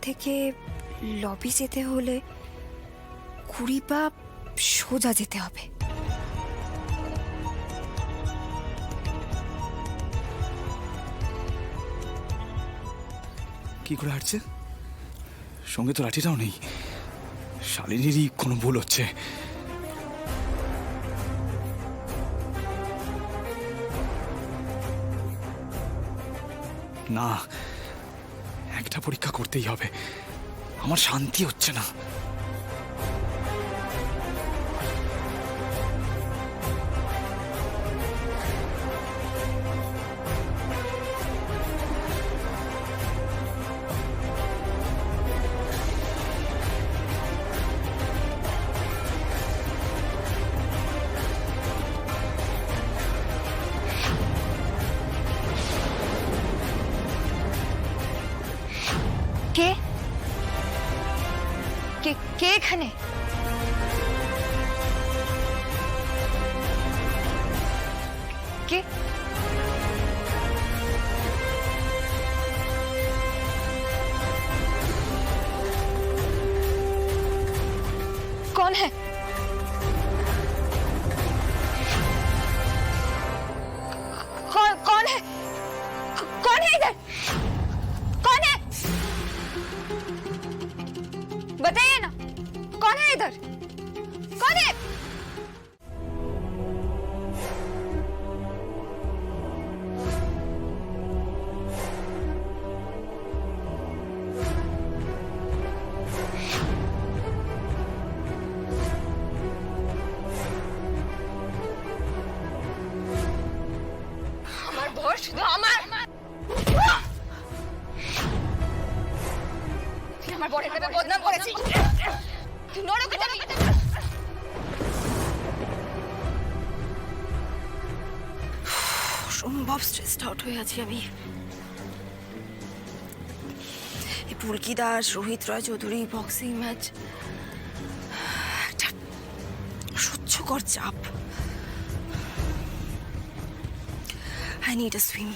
থেকে লবি যেতে হলে 20 পা সোজা যেতে হবে। কি করে হাঁটছে? সঙ্গে তো লাঠিটাও নেই। শালিনীরই কোনো ভুল হচ্ছে। না, একটা পরীক্ষা করতেই হবে। আমার শান্তি হচ্ছে না। কে কে কে এখানে? কে? कौन है? कौन है? कौन है इधर? कौन है? बताइए ना, कौन है इधर? कौन है? আমার ভর শুধু আমার। তুই আমার বরের নামে বদনাম করেছিস। তুই নরকে যাবি। সম্ভব স্ট্রেসড আউট হয়ে আছি আমি। এই পুলকি দাস, রোহিত রয় চৌধুরী বক্সিং ম্যাচ, একটা অসহ্যকর চাপ। I need a swim.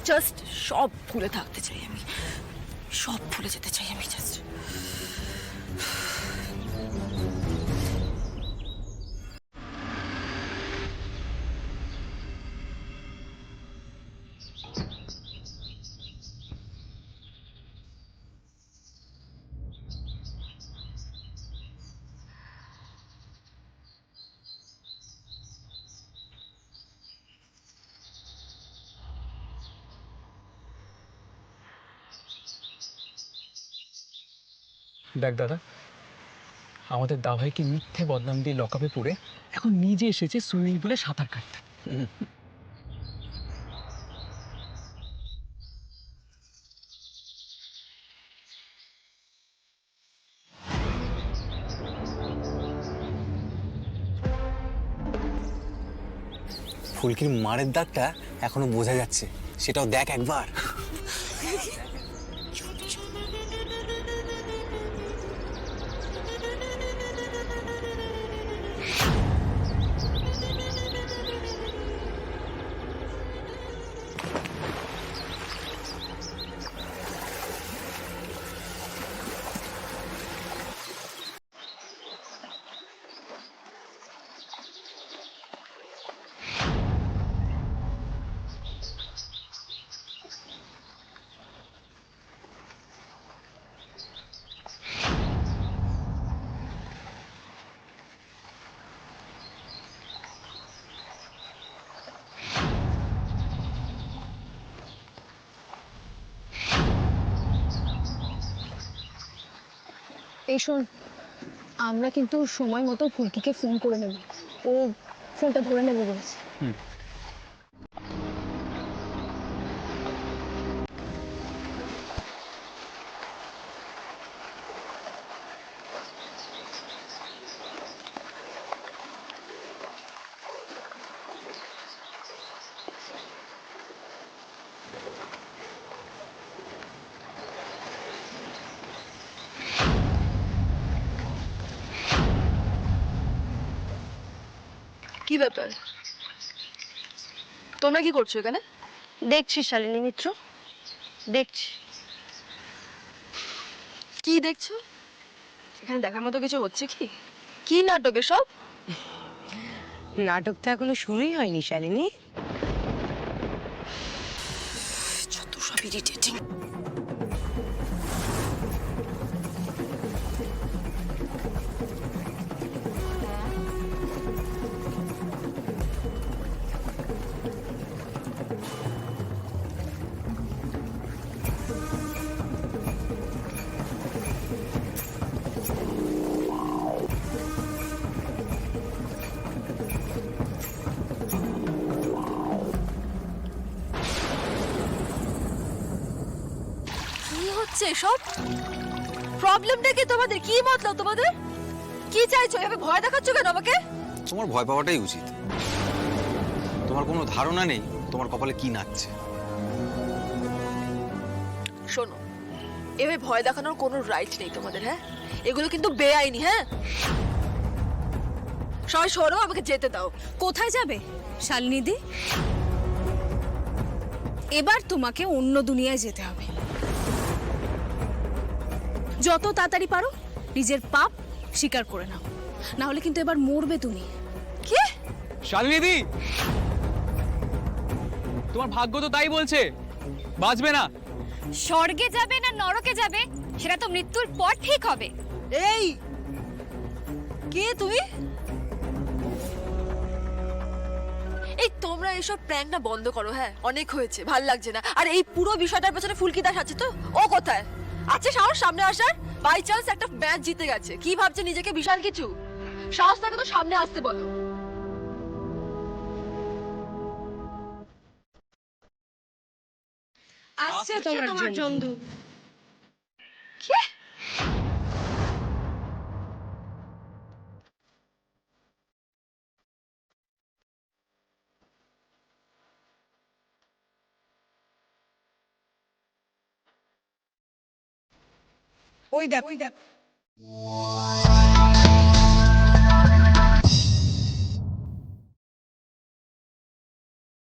Just সব ভুলে থাকতে চাই আমি, সব ভুলে যেতে চাই আমি জাস্ট। দেখ দাদা, আমাদের দাভাইকে মিথ্যে বদনাম দিয়ে লকআপে পুরে এখন নিজে এসেছে সুইমিং পুলে সাঁতার কাটতে। ফুলকির মারের দাগটা এখনো বোঝা যাচ্ছে, সেটাও দেখ একবার। এই শোন, আমরা কিন্তু সময় মতো ফুলকিকে ফোন করে নেব। ও ফোনটা ধরে নেবে বলেছে। কি ব্যাপার, তোমরা কি করছো এখানে? দেখছি শালিনী মিত্র, দেখছি। কি দেখছো? এখানে দেখার মতো কিছু হচ্ছে কি? কি নাটক এসব? নাটক তো এখনো শুরুই হয়নি শালিনী। যত সব ইরিটেটিং। কি হচ্ছে এসব? প্রবলেমটা কি তোমাদের? কি মতলব তোমাদের? কি চাইছো? এভাবে ভয় দেখাচ্ছ কেন আমাকে? তোমার ভয় পাওয়াটাই উচিত। তোমার কোনো ধারণা নেই তোমার কপালে কি নাচছে। শোনো, এভাবে ভয় দেখানোর কোনো রাইট নেই তোমাদের, হ্যাঁ? এগুলো কিন্তু বেআইনি, হ্যাঁ? সবাই সরো, আমাকে যেতে দাও। কোথায় যাবে শালিনীদি? এবার তোমাকে অন্য দুনিয়ায় যেতে হবে। যত তাড়াতাড়ি পারো নিজের পাপ স্বীকার করে নাও, না হলে কিন্তু এবার মরবে তুমি। কি? শালিনীদি, তোমার ভাগ্য তো তাই বলছে, বাঁচবে না। স্বর্গে যাবে না নরকে যাবে সেটা তো মৃত্যুর পর ঠিক হবে। এই কে তুমি? এই তোমরা এসব প্র্যাঙ্ক না বন্ধ করো, হ্যাঁ? অনেক হয়েছে, ভাল লাগছে না। আর এই পুরো বিষয়টার পেছনে ফুলকি দাস আছে তো? ও কোথায় আছে? সাহস সামনে আসার? বাই চান্স একটা ম্যাচ জিতে গেছে, কি ভাবছে নিজেকে বিশাল কিছু? সাহস থাকে তো সামনে আসতে বলো। আসছে তোমার জন্য। কি? ওই দেখ